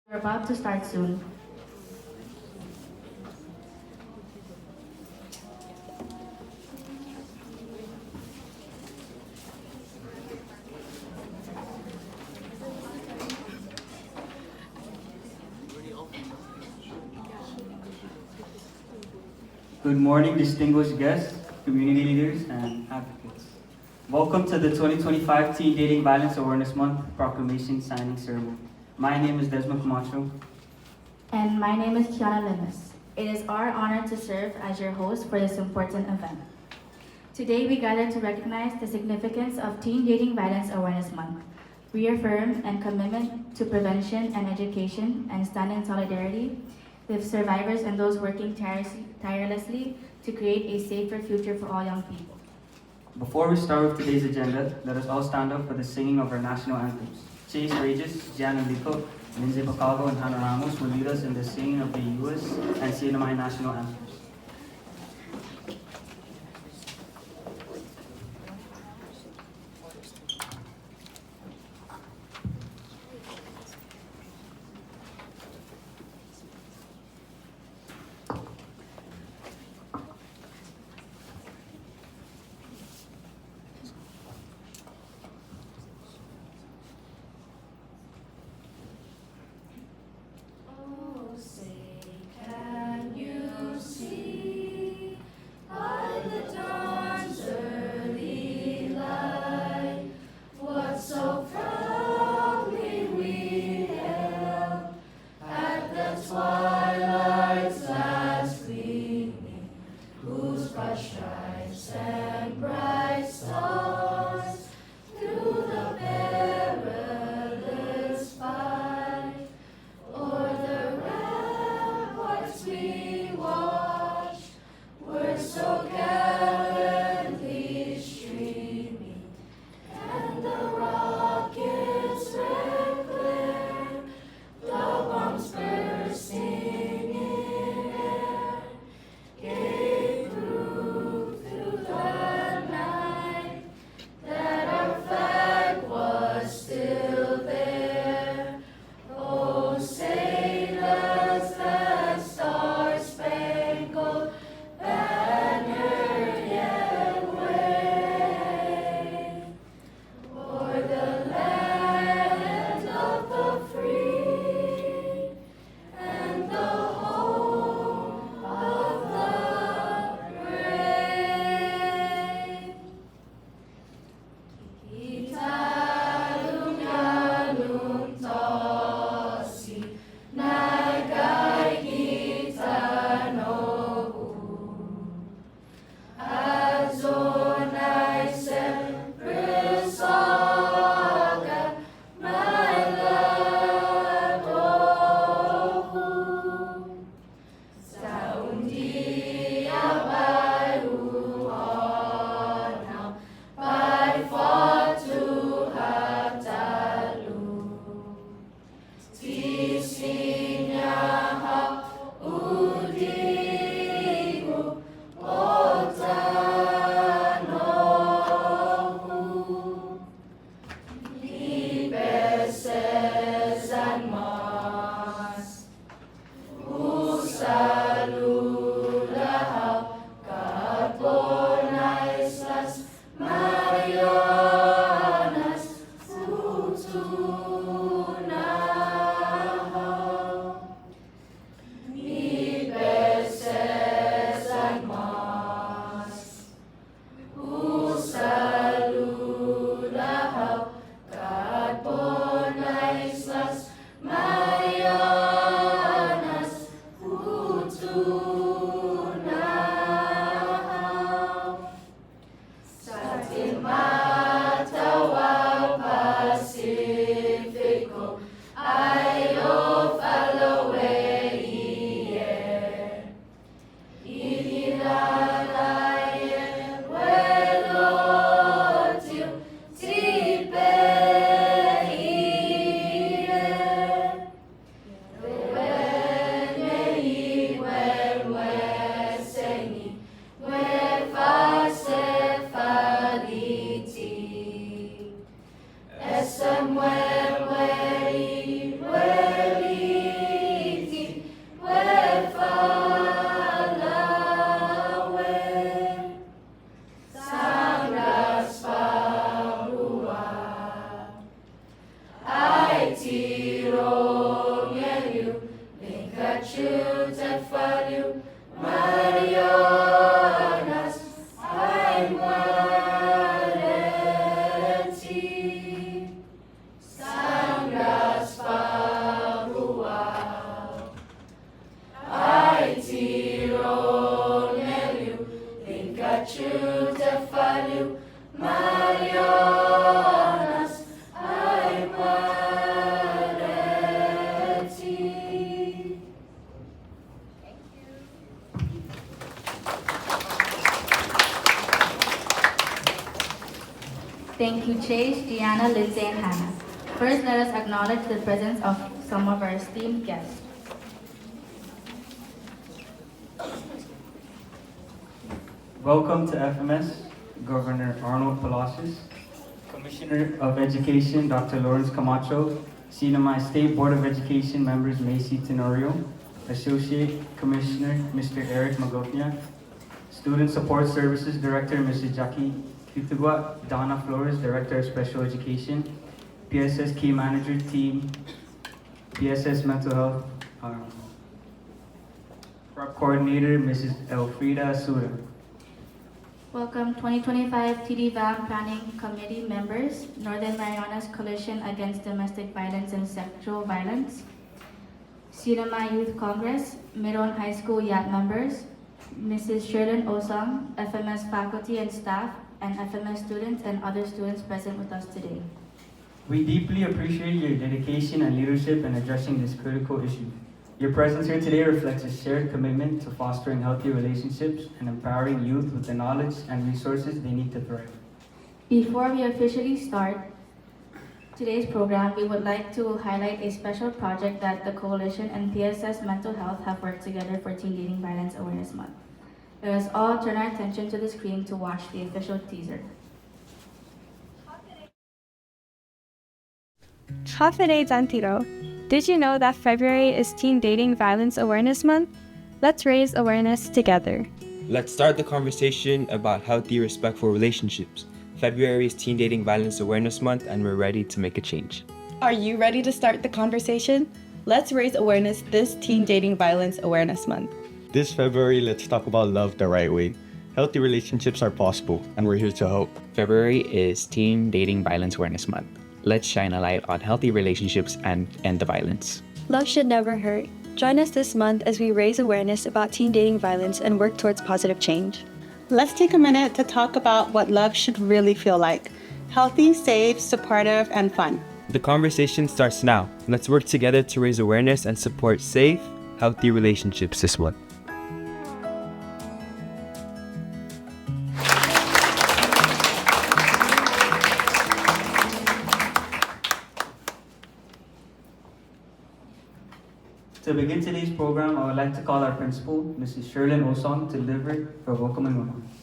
We're about to start soon. Good morning, distinguished guests, community leaders, and advocates. Welcome to the 2025 Teen Dating Violence Awareness Month Proclamation Signing Ceremony. My name is Desmond Camacho. And my name is Kiana Limas. It is our honor to serve as your host for this important event. Today we gather to recognize the significance of Teen Dating Violence Awareness Month, reaffirm and commitment to prevention and education, and stand in solidarity with survivors and those working tirelessly to create a safer future for all young people. Before we start with today's agenda, let us all stand up for the singing of our national anthems. Chase Regis, Gianna Lico, Lindsay Bacago, and Hannah Ramos will lead us in the singing of the US and CNMI national anthems. Oh, say, can you see? Thank you, Chase, Gianna, Lindsay, and Hannah. First, let us acknowledge the presence of some of our esteemed guests. Welcome to FMS, Governor Arnold Palacios, Commissioner of Education, Dr. Lawrence Camacho, CNMI State Board of Education members Macy Tenorio, Associate Commissioner Mr. Eric Magotnia, Student Support Services Director Mrs. Jackie Cutugua, Donna Flores, Director of Special Education, PSS Key Manager Team, PSS Mental Health Prep Coordinator Mrs. Elfrida Suda. Welcome 2025 TD VAM Planning Committee members, Northern Marianas Coalition Against Domestic Violence and Sexual Violence, CNMI Youth Congress, Middle and High School YAT members, Mrs. Sherlyn Osang, FMS faculty and staff, and FMS students and other students present with us today. We deeply appreciate your dedication and leadership in addressing this critical issue. Your presence here today reflects a shared commitment to fostering healthy relationships and empowering youth with the knowledge and resources they need to thrive. Before we officially start today's program, we would like to highlight a special project that the Coalition and PSS Mental Health have worked together for Teen Dating Violence Awareness Month. Let us all turn our attention to the screen to watch the official teaser. Hafide Zantiro. Did you know that February is Teen Dating Violence Awareness Month? Let's raise awareness together. Let's start the conversation about healthy, respectful relationships. February is Teen Dating Violence Awareness Month, and we're ready to make a change. Are you ready to start the conversation? Let's raise awareness this Teen Dating Violence Awareness Month. This February, let's talk about love the right way. Healthy relationships are possible, and we're here to help. February is Teen Dating Violence Awareness Month. Let's shine a light on healthy relationships and end the violence. Love should never hurt. Join us this month as we raise awareness about teen dating violence and work towards positive change. Let's take a minute to talk about what love should really feel like. Healthy, safe, supportive, and fun. The conversation starts now. Let's work together to raise awareness and support safe, healthy relationships this month. To begin today's program, I would like to call our principal, Mrs. Sherlyn Osong, to deliver her welcoming remarks.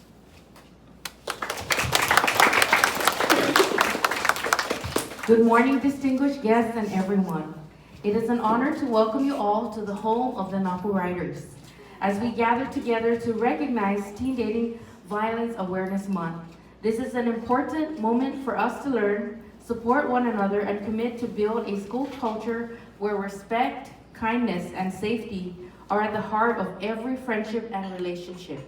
Good morning, distinguished guests and everyone. It is an honor to welcome you all to the home of the Napo Riders as we gather together to recognize Teen Dating Violence Awareness Month. This is an important moment for us to learn, support one another, and commit to build a school culture where respect, kindness, and safety are at the heart of every friendship and relationship.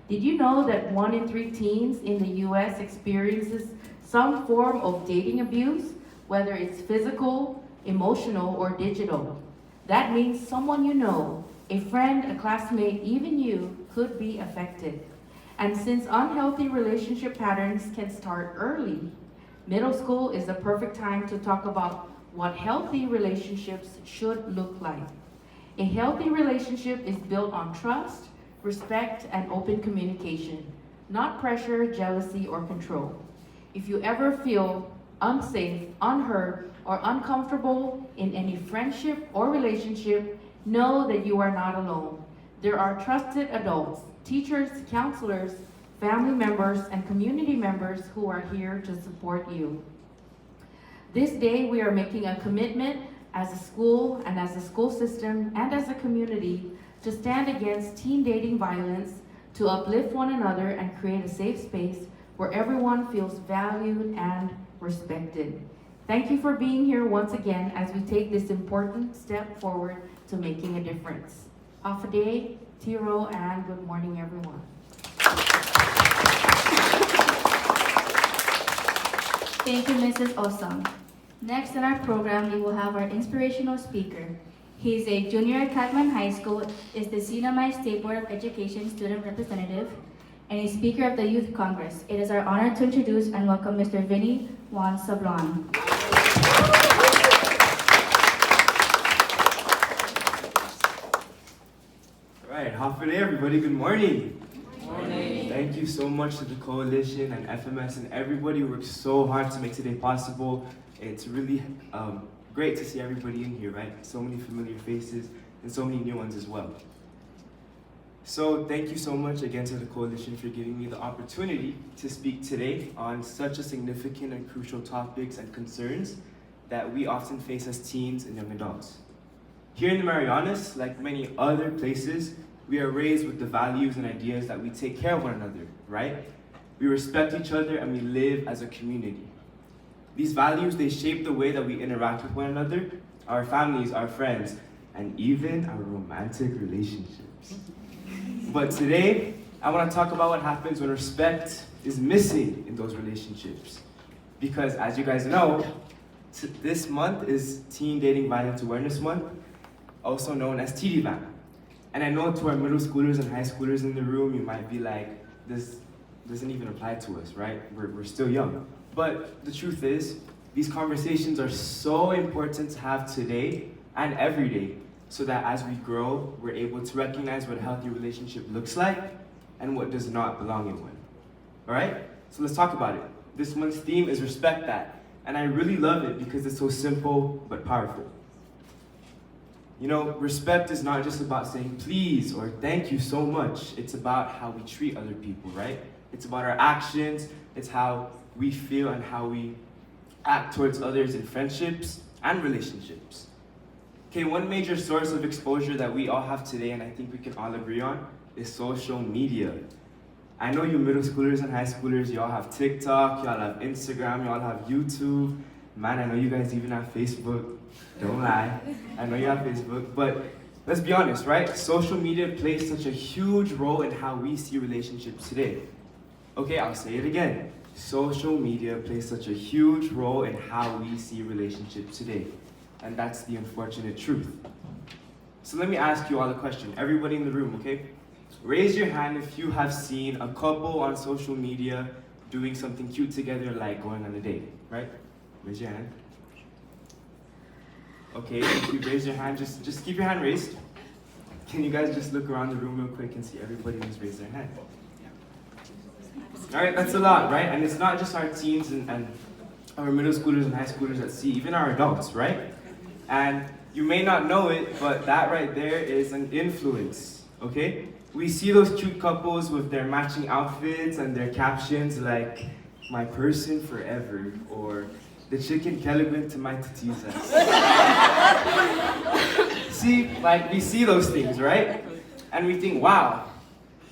Did you know that 1 in 3 teens in the U.S. experiences some form of dating abuse, whether it's physical, emotional, or digital? That means someone you know, a friend, a classmate, even you, could be affected. And since unhealthy relationship patterns can start early, middle school is the perfect time to talk about what healthy relationships should look like. A healthy relationship is built on trust, respect, and open communication, not pressure, jealousy, or control. If you ever feel unsafe, unheard, or uncomfortable in any friendship or relationship, know that you are not alone. There are trusted adults, teachers, counselors, family members, and community members who are here to support you. This day, we are making a commitment as a school and as a school system and as a community to stand against teen dating violence, to uplift one another and create a safe space where everyone feels valued and respected. Thank you for being here once again as we take this important step forward to making a difference. Hafide, Tiro, and good morning, everyone. Thank you, Mrs. Osang. Next in our program, we will have our inspirational speaker. He is a junior at Catman High School, is the CNMI State Board of Education student representative, and a speaker of the Youth Congress. It is our honor to introduce and welcome Mr. Vinny Juan Sablan. All right, Hafide, everybody, good morning. Good morning. Thank you so much to the Coalition and FMS and everybody who worked so hard to make today possible. It's really great to see everybody in here, right? So many familiar faces and so many new ones as well. So thank you so much again to the Coalition for giving me the opportunity to speak today on such a significant and crucial topics and concerns that we often face as teens and young adults. Here in the Marianas, like many other places, we are raised with the values and ideas that we take care of one another, right? We respect each other and we live as a community. These values, they shape the way that we interact with one another, our families, our friends, and even our romantic relationships. But today, I want to talk about what happens when respect is missing in those relationships. Because as you guys know, this month is Teen Dating Violence Awareness Month, also known as TDVAM. And I know to our middle schoolers and high schoolers in the room, you might be like, this doesn't even apply to us, right? We're still young. But the truth is, these conversations are so important to have today and every day, so that as we grow, we're able to recognize what a healthy relationship looks like and what does not belong in one. All right? So let's talk about it. This month's theme is Respect That, and I really love it because it's so simple but powerful. You know, respect is not just about saying please or thank you so much. It's about how we treat other people, right? It's about our actions. It's how we feel and how we act towards others in friendships and relationships. Okay, one major source of exposure that we all have today, and I think we can all agree on, is social media. I know you middle schoolers and high schoolers, y'all have TikTok, y'all have Instagram, y'all have YouTube. Man, I know you guys even have Facebook. Don't lie. I know you have Facebook, but let's be honest, right? Social media plays such a huge role in how we see relationships today. Okay, I'll say it again. Social media plays such a huge role in how we see relationships today. And that's the unfortunate truth. So let me ask you all a question. Everybody in the room, okay? Raise your hand if you have seen a couple on social media doing something cute together, like going on a date, right? Raise your hand. Okay, if you raise your hand, just keep your hand raised. Can you guys just look around the room real quick and see everybody who's raised their hand? All right, that's a lot, right? And it's not just our teens and our middle schoolers and high schoolers that see, even our adults, right? And you may not know it, but that right there is an influence, okay? We see those cute couples with their matching outfits and their captions like, my person forever, or the chicken Kelvin to my tatizas. See, like we see those things, right? And we think, wow,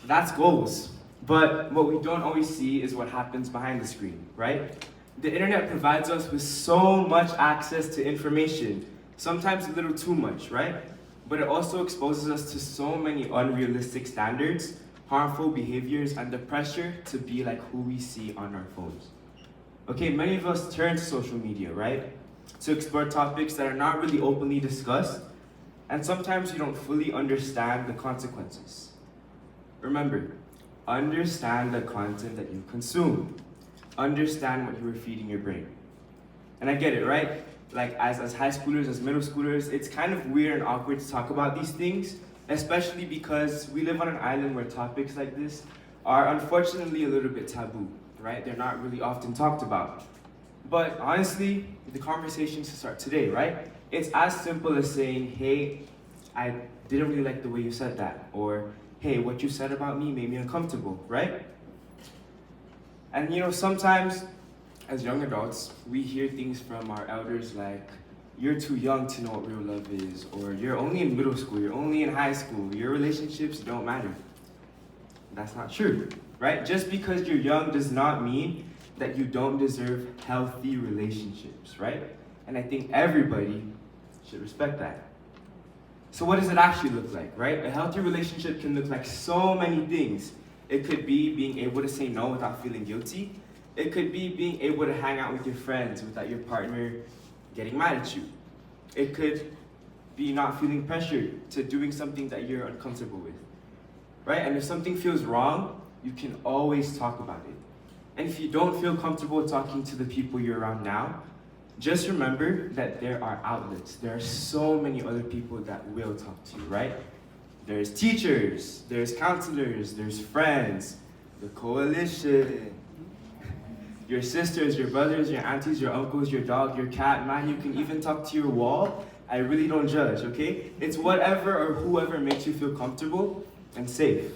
that's goals. But what we don't always see is what happens behind the screen, right? The internet provides us with so much access to information, sometimes a little too much, right? But it also exposes us to so many unrealistic standards, harmful behaviors, and the pressure to be like who we see on our phones. Okay, many of us turn to social media, right? To explore topics that are not really openly discussed, and sometimes you don't fully understand the consequences. Remember, understand the content that you consume. Understand what you are feeding your brain. And I get it, right? Like as high schoolers, as middle schoolers, it's kind of weird and awkward to talk about these things, especially because we live on an island where topics like this are unfortunately a little bit taboo, right? They're not really often talked about. But honestly, the conversation should start today, right? It's as simple as saying, hey, I didn't really like the way you said that, or hey, what you said about me made me uncomfortable, right? And you know, sometimes as young adults, we hear things from our elders like, you're too young to know what real love is, or you're only in middle school, you're only in high school, your relationships don't matter. That's not true, right? Just because you're young does not mean that you don't deserve healthy relationships, right? And I think everybody should respect that. So what does it actually look like, right? A healthy relationship can look like so many things. It could be being able to say no without feeling guilty. It could be being able to hang out with your friends without your partner getting mad at you. It could be not feeling pressured to doing something that you're uncomfortable with, right? And if something feels wrong, you can always talk about it. And if you don't feel comfortable talking to the people you're around now, just remember that there are outlets. There are so many other people that will talk to you, right? There's teachers, there's counselors, there's friends, The coalition. Your sisters, your brothers, your aunties, your uncles, your dog, your cat, man, you can even talk to your wall. I really don't judge, okay? It's whatever or whoever makes you feel comfortable and safe.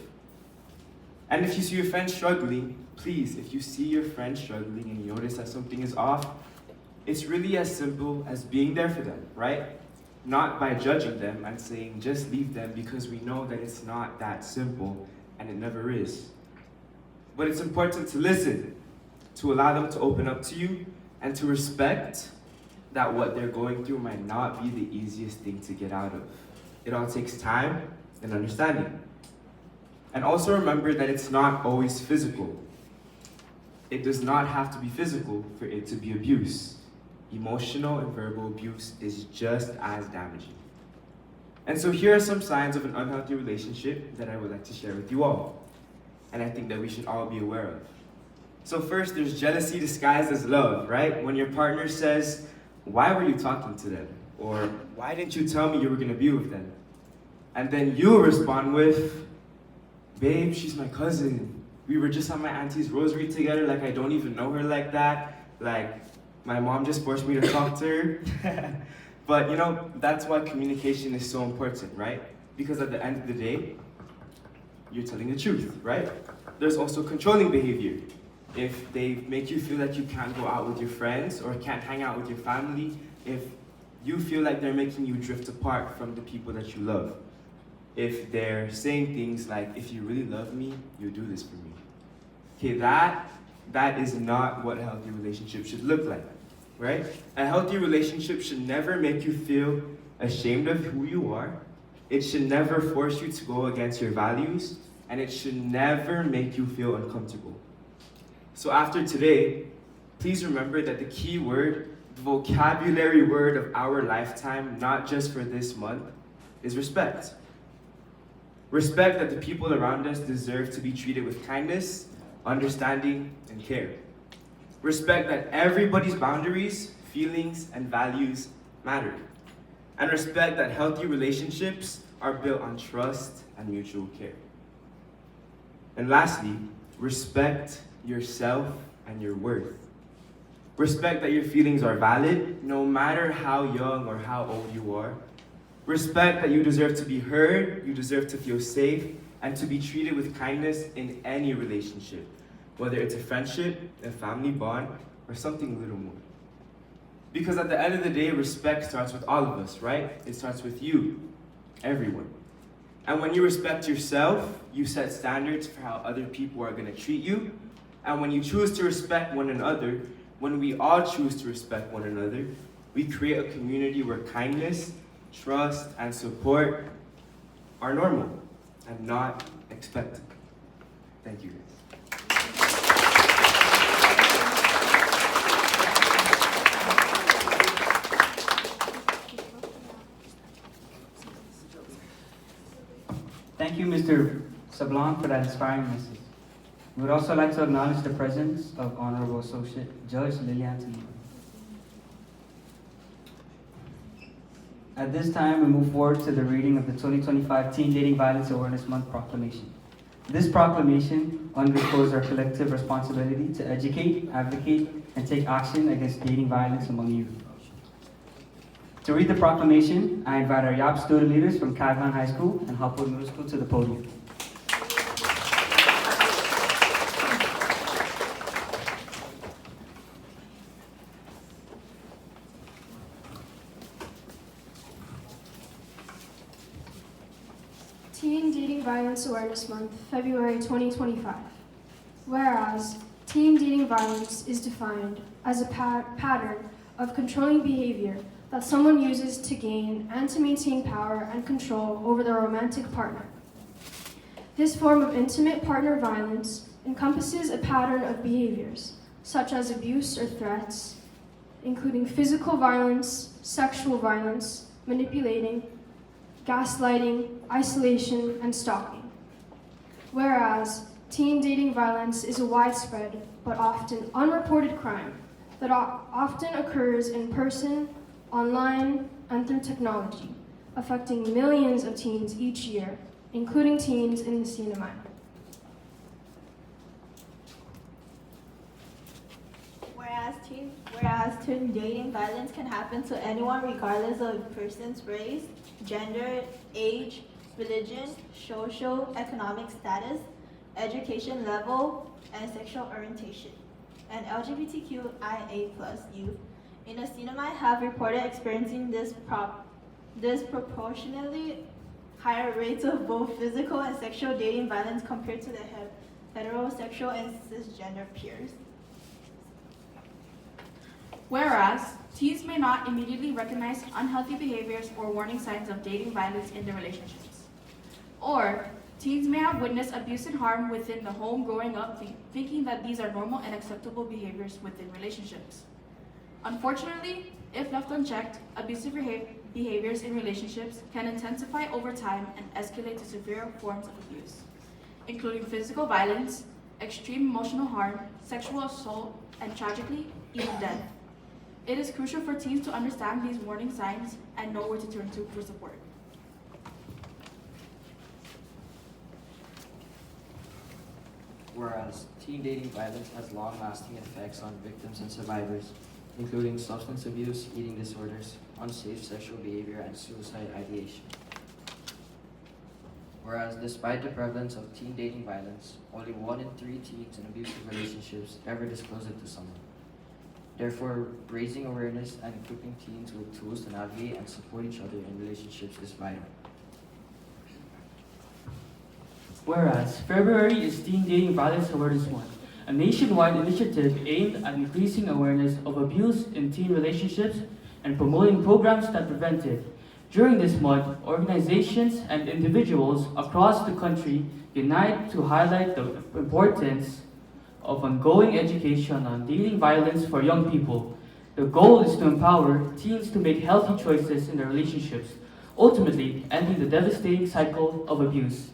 And if you see your friend struggling, please, if you see your friend struggling and you notice that something is off, it's really as simple as being there for them, right? Not by judging them and saying, just leave them, because we know that it's not that simple and it never is. But it's important to listen, to allow them to open up to you, and to respect that what they're going through might not be the easiest thing to get out of. It all takes time and understanding. And also remember that it's not always physical. It does not have to be physical for it to be abuse. Emotional and verbal abuse is just as damaging. And so here are some signs of an unhealthy relationship that I would like to share with you all, and I think that we should all be aware of. So first, there's jealousy disguised as love, right? When your partner says, "Why were you talking to them?" Or, "Why didn't you tell me you were gonna be with them?" And then you respond with, "Babe, she's my cousin. We were just at my auntie's rosary together, like I don't even know her like that. Like, my mom just forced me to talk to her." But you know, that's why communication is so important, right? Because at the end of the day, you're telling the truth, right? There's also controlling behavior. If they make you feel that you can't go out with your friends or can't hang out with your family, if you feel like they're making you drift apart from the people that you love. If they're saying things like, "If you really love me, you do this for me." Okay, that is not what a healthy relationship should look like, right? A healthy relationship should never make you feel ashamed of who you are. It should never force you to go against your values, and it should never make you feel uncomfortable. So after today, please remember that the key word, the vocabulary word of our lifetime, not just for this month, is respect. Respect that the people around us deserve to be treated with kindness, understanding, and care. Respect that everybody's boundaries, feelings, and values matter. And respect that healthy relationships are built on trust and mutual care. And lastly, respect yourself and your worth. Respect that your feelings are valid, no matter how young or how old you are. Respect that you deserve to be heard, you deserve to feel safe, and to be treated with kindness in any relationship, whether it's a friendship, a family bond, or something a little more. Because at the end of the day, respect starts with all of us, right? It starts with you, everyone. And when you respect yourself, you set standards for how other people are gonna treat you. And when you choose to respect one another, when we all choose to respect one another, we create a community where kindness, trust, and support are normal and not expected. Thank you, guys. Thank you, Mr. Sablan, for that inspiring message. We would also like to acknowledge the presence of Honorable Associate Judge Lillian Taniba. At this time, we move forward to the reading of the 2025 Teen Dating Violence Awareness Month Proclamation. This proclamation underscores our collective responsibility to educate, advocate, and take action against dating violence among youth. To read the proclamation, I invite our YAP student leaders from Sablan High School and Hopwood Middle School to the podium. Teen Dating Violence Awareness Month, February 2025. Whereas, teen dating violence is defined as a pattern of controlling behavior that someone uses to gain and to maintain power and control over their romantic partner. This form of intimate partner violence encompasses a pattern of behaviors, such as abuse or threats, including physical violence, sexual violence, manipulating, gaslighting, isolation, and stalking. Whereas, teen dating violence is a widespread but often unreported crime that often occurs in person, online, and through technology, affecting millions of teens each year, including teens in the Saipan. whereas teen dating violence can happen to anyone regardless of a person's race, gender, age, religion, social, economic status, education level, and sexual orientation. And LGBTQIA+ youth in the Sinai have reported experiencing disproportionately higher rates of both physical and sexual dating violence compared to their heterosexual and cisgender peers. Whereas, teens may not immediately recognize unhealthy behaviors or warning signs of dating violence in their relationships. Or, teens may have witnessed abuse and harm within the home growing up, thinking that these are normal and acceptable behaviors within relationships. Unfortunately, if left unchecked, abusive behaviors in relationships can intensify over time and escalate to severe forms of abuse, including physical violence, extreme emotional harm, sexual assault, and tragically, even death. It is crucial for teens to understand these warning signs and know where to turn to for support. Whereas teen dating violence has long-lasting effects on victims and survivors, including substance abuse, eating disorders, unsafe sexual behavior, and suicide ideation. Whereas despite the prevalence of teen dating violence, only 1 in 3 teens in abusive relationships ever disclose it to someone. Therefore, raising awareness and equipping teens with tools to navigate and support each other in relationships is vital. Whereas February is Teen Dating Violence Awareness Month, a nationwide initiative aimed at increasing awareness of abuse in teen relationships and promoting programs that prevent it. During this month, organizations and individuals across the country unite to highlight the importance of ongoing education on dating violence for young people. The goal is to empower teens to make healthy choices in their relationships, ultimately ending the devastating cycle of abuse.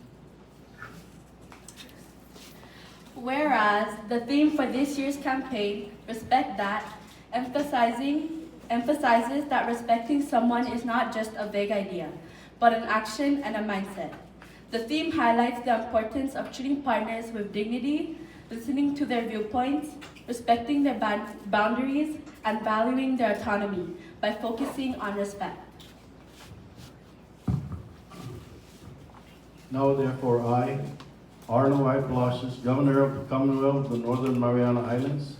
Whereas the theme for this year's campaign, Respect That, emphasizes that respecting someone is not just a vague idea, but an action and a mindset. The theme highlights the importance of treating partners with dignity, listening to their viewpoints, respecting their boundaries, and valuing their autonomy by focusing on respect. Now therefore I, Arno I. Palacios, Governor of the Commonwealth of the Northern Mariana Islands,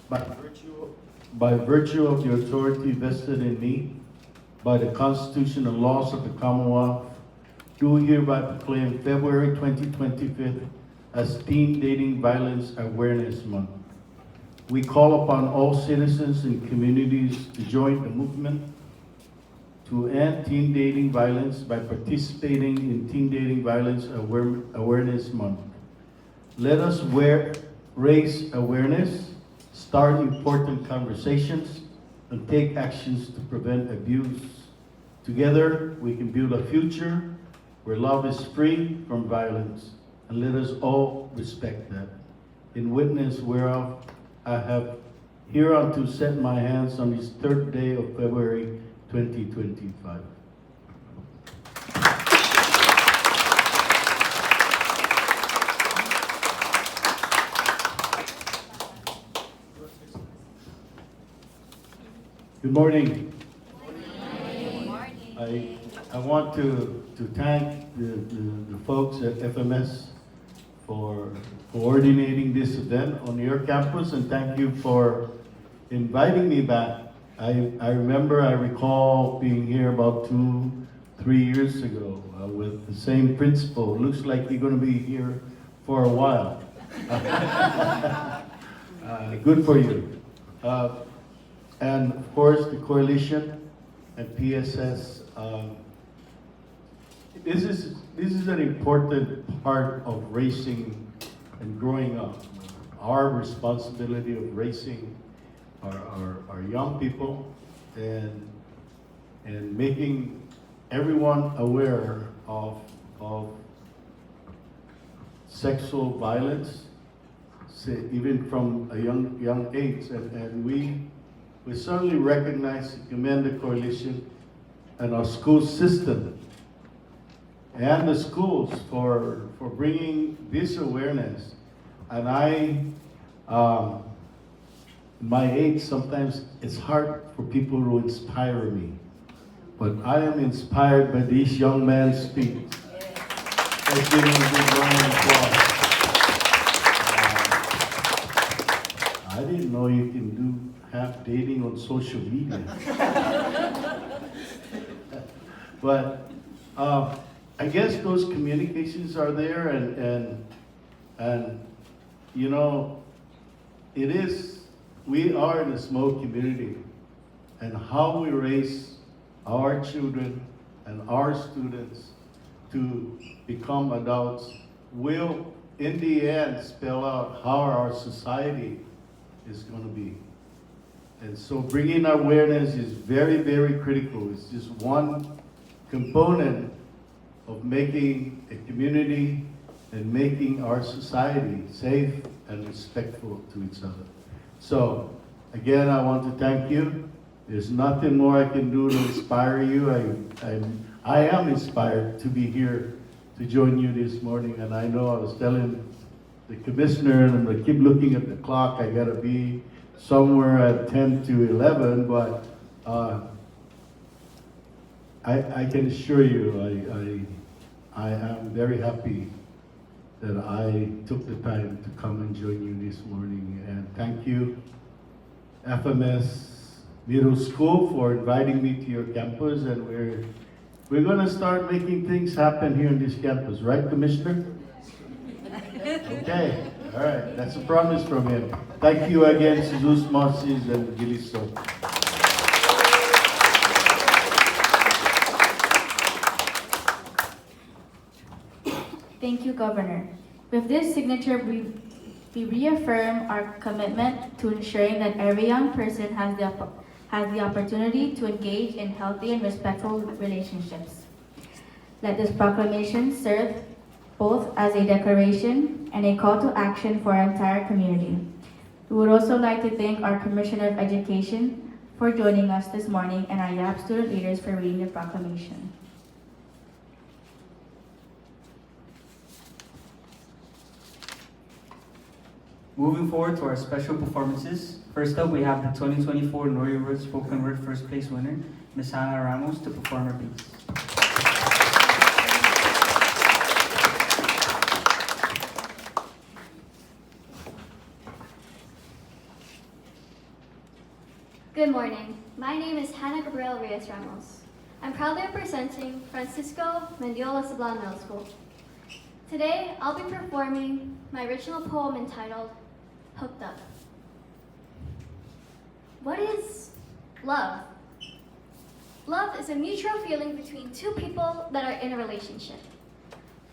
by virtue of the authority vested in me by the Constitution and laws of the Commonwealth, do hereby proclaim February 2025 as Teen Dating Violence Awareness Month. We call upon all citizens and communities to join the movement to end teen dating violence by participating in Teen Dating Violence Awareness Month. Let us raise awareness, start important conversations, and take actions to prevent abuse. Together, we can build a future where love is free from violence, and let us all respect that. In witness whereof, I have hereunto set my hands on this 3rd day of February 2025. Good morning. I want to thank the folks at FMS for coordinating this event on your campus, and thank you for inviting me back. I recall being here about 2-3 years ago with the same principal. Looks like you're going to be here for a while. Good for you. And of course, the coalition and PSS. This is an important part of raising and growing up. Our responsibility of raising our young people and making everyone aware of sexual violence, even from a young age. And we certainly recognize and commend the coalition and our school system and the schools for bringing this awareness. And my age, sometimes it's hard for people to inspire me. But I am inspired by these young men's speech. Let's give them a big round of applause. I didn't know you can do half dating on social media. But I guess those communications are there, and you know, we are in a small community, and how we raise our children and our students to become adults will, in the end, spell out how our society is going to be. And so bringing awareness is very, very critical. It's just one component of making a community and making our society safe and respectful to each other. So, again, I want to thank you. There's nothing more I can do to inspire you. I am inspired to be here to join you this morning, and I know I was telling the commissioner, and I keep looking at the clock, I gotta be somewhere at 10 to 11, but I can assure you, I am very happy that I took the time to come and join you this morning. And thank you, FMS Middle School, for inviting me to your campus. And we're going to start making things happen here in this campus, right, Commissioner? Okay, all right, that's a promise from him. Thank you again, Jesus Marcis and Giliso. Thank you, Governor. With this signature, we reaffirm our commitment to ensuring that every young person has the opportunity to engage in healthy and respectful relationships. Let this proclamation serve both as a declaration and a call to action for our entire community. We would also like to thank our Commissioner of Education for joining us this morning and our YAP student leaders for reading the proclamation. Moving forward to our special performances. First up, we have the 2024 Nori Word Spoken Word First Place winner, Ms. Hannah Ramos, to perform her piece. Good morning. My name is Hannah Gabriel Reyes Ramos. I'm proudly representing Francisco Mendiola Sablan Middle School. Today, I'll be performing my original poem entitled Hooked Up. What is love? Love is a mutual feeling between two people that are in a relationship.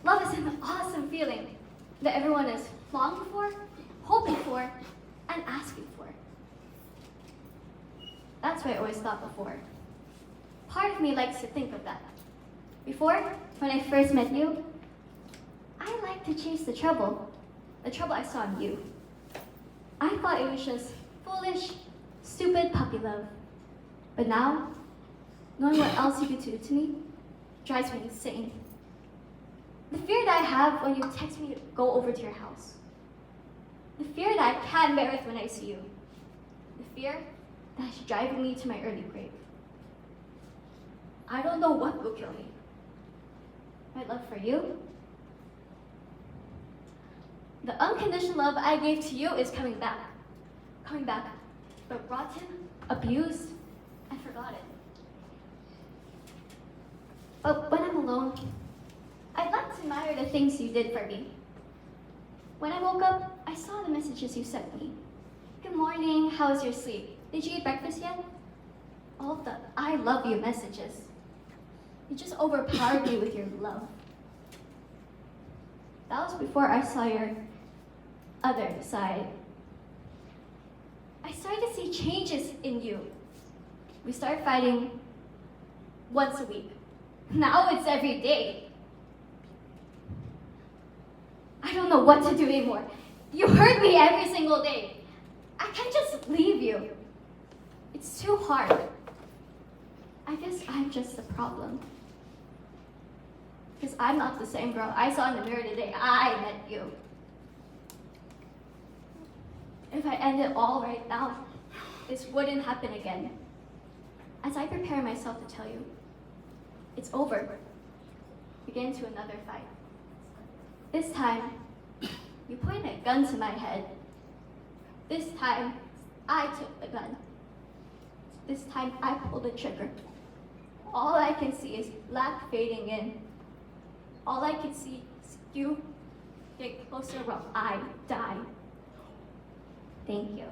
Love is an awesome feeling that everyone is longing for, hoping for, and asking for. That's what I always thought before. Part of me likes to think of that. Before, when I first met you, I liked to chase the trouble I saw in you. I thought it was just foolish, stupid puppy love. But now, knowing what else you could do to me drives me insane. The fear that I have when you text me to go over to your house. The fear that I can't bear it when I see you. The fear that is driving me to my early grave. I don't know what will kill me. My love for you? The unconditional love I gave to you is coming back. Coming back, but rotten, abused, and forgotten. But when I'm alone, I'd like to admire the things you did for me. When I woke up, I saw the messages you sent me. Good morning, how was your sleep? Did you eat breakfast yet? All of the I love you messages. You just overpowered me with your love. That was before I saw your other side. I started to see changes in you. We started fighting once a week. Now it's every day. I don't know what to do anymore. You hurt me every single day. I can't just leave you. It's too hard. I guess I'm just the problem. Because I'm not the same girl I saw in the mirror the day I met you. If I end it all right now, this wouldn't happen again. As I prepare myself to tell you, it's over. Begin to another fight. This time, you pointed a gun to my head. This time, I took the gun. This time, I pulled the trigger. All I can see is black fading in. All I can see is you get closer while I die. Thank you.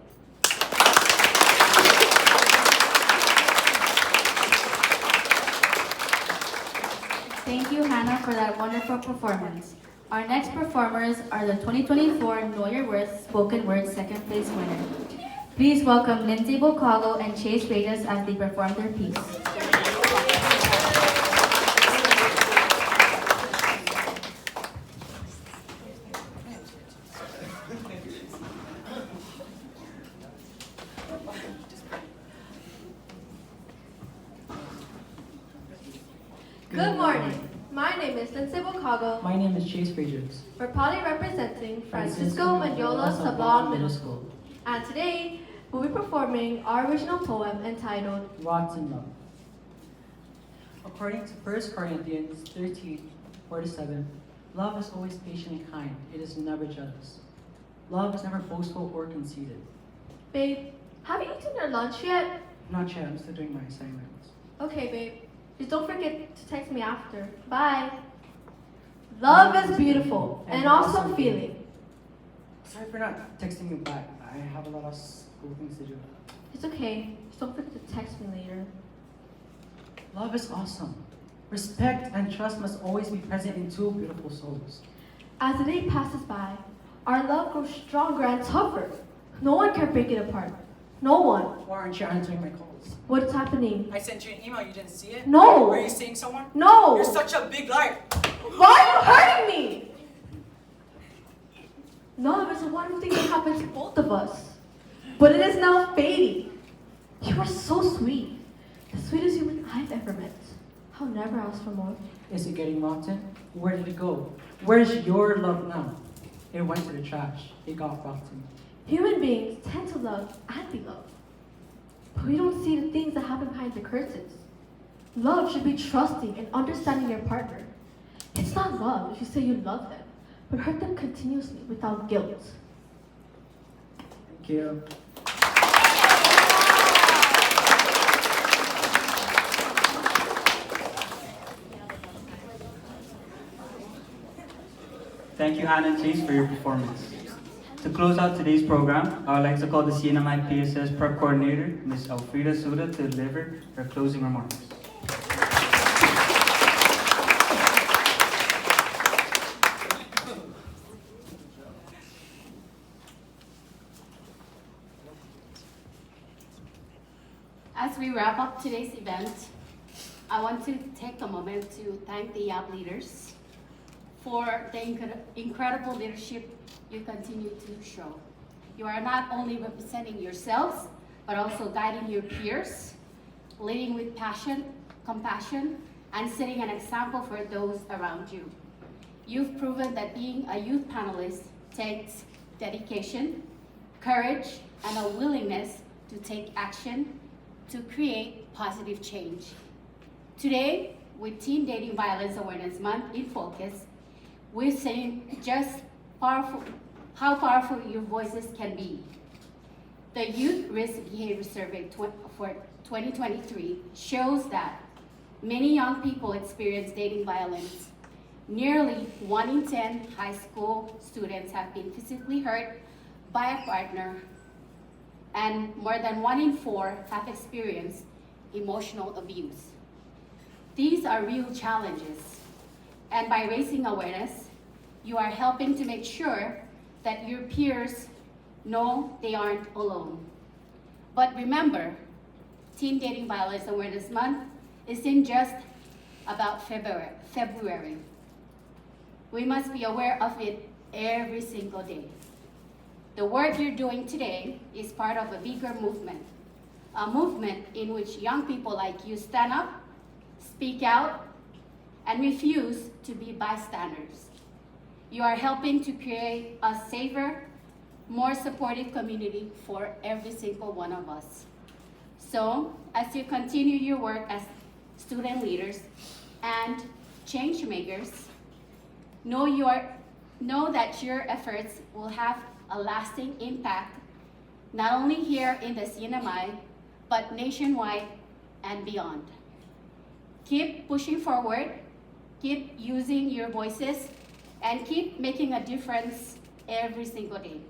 Thank you, Hannah, for that wonderful performance. Our next performers are the 2024 Know Your Worth Spoken Word second place winner. Please welcome Lindsay Bocago and Chase Reyes as they perform their piece. Good morning. My name is Lindsay Bocago. My name is Chase Reyes. We're proudly representing Francisco Mandiola Sablan Middle School. And today, we'll be performing our original poem entitled Rots in Love. According to 1 Corinthians 13:47, love is always patient and kind. It is never jealous. Love is never boastful or conceited. Babe, have you eaten your lunch yet? Not yet, I'm still doing my assignments. Okay, babe. Just don't forget to text me after. Bye. Love is beautiful and awesome feeling. Sorry for not texting you back. I have a lot of school things to do. It's okay. Just don't forget to text me later. Love is awesome. Respect and trust must always be present in two beautiful souls. As the day passes by, our love grows stronger and tougher. No one can break it apart. No one. Why aren't you answering my calls? What's happening? I sent you an email, you didn't see it? No! Are you seeing someone? No! You're such a big liar! Why are you hurting me? Love is a wonderful thing that happens to both of us. But it is now fading. You are so sweet. The sweetest human I've ever met. I'll never ask for more. Is it getting rotten? Where did it go? Where's your love now? It went to the trash. It got rotten. Human beings tend to love and be loved. But we don't see the things that happen behind the curtains. Love should be trusting and understanding your partner. It's not love if you say you love them, but hurt them continuously without guilt. Thank you. Thank you, Hannah and Chase, for your performance. To close out today's program, I would like to call the CNMI PSS Prep Coordinator, Ms. Alfreda Suda, to deliver her closing remarks. As we wrap up today's event, I want to take a moment to thank the YAP leaders for the incredible leadership you continue to show. You are not only representing yourselves, but also guiding your peers, leading with passion, compassion, and setting an example for those around you. You've proven that being a youth panelist takes dedication, courage, and a willingness to take action to create positive change. Today, with Teen Dating Violence Awareness Month in focus, we're seeing just how powerful your voices can be. The Youth Risk Behavior Survey for 2023 shows that many young people experience dating violence. Nearly 1 in 10 high school students have been physically hurt by a partner, and more than 1 in 4 have experienced emotional abuse. These are real challenges, and by raising awareness, you are helping to make sure that your peers know they aren't alone. But remember, Teen Dating Violence Awareness Month isn't just about February. We must be aware of it every single day. The work you're doing today is part of a bigger movement, a movement in which young people like you stand up, speak out, and refuse to be bystanders. You are helping to create a safer, more supportive community for every single one of us. So, as you continue your work as student leaders and change makers, know that your efforts will have a lasting impact, not only here in the CNMI, but nationwide and beyond. Keep pushing forward, keep using your voices, and keep making a difference every single day.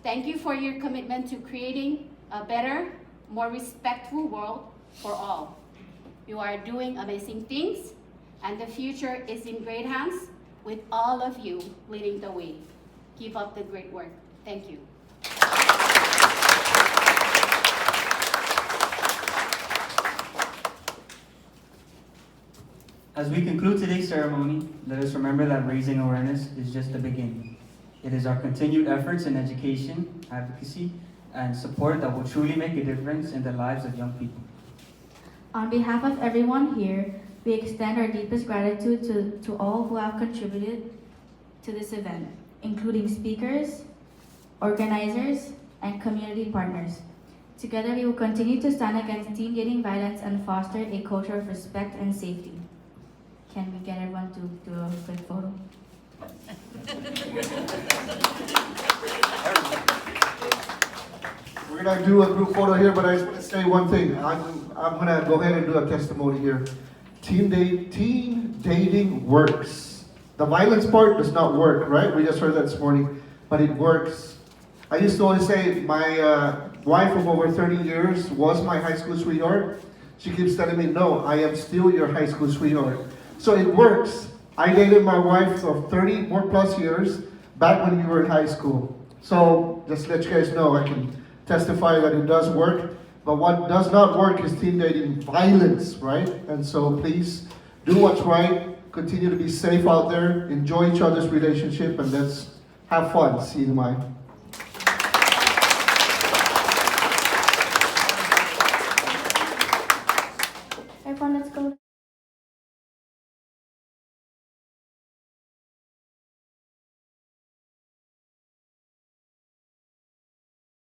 Thank you for your commitment to creating a better, more respectful world for all. You are doing amazing things, and the future is in great hands with all of you leading the way. Keep up the great work. Thank you. As we conclude today's ceremony, let us remember that raising awareness is just the beginning. It is our continued efforts in education, advocacy, and support that will truly make a difference in the lives of young people. On behalf of everyone here, we extend our deepest gratitude to all who have contributed to this event, including speakers, organizers, and community partners. Together, we will continue to stand against teen dating violence and foster a culture of respect and safety. Can we get everyone to do a quick photo? We're gonna do a group photo here, but I just want to say one thing. I'm gonna go ahead and do a testimony here. Teen dating works. The violence part does not work, right? We just heard that this morning, but it works. I used to always say my wife of over 30 years was my high school sweetheart. She keeps telling me, no, I am still your high school sweetheart. So it works. I dated my wife of 30 more plus years back when we were in high school. So just let you guys know, I can testify that it does work. But what does not work is teen dating violence, right? And so please do what's right. Continue to be safe out there. Enjoy each other's relationship, and let's have fun. See you tomorrow. Everyone, let's go.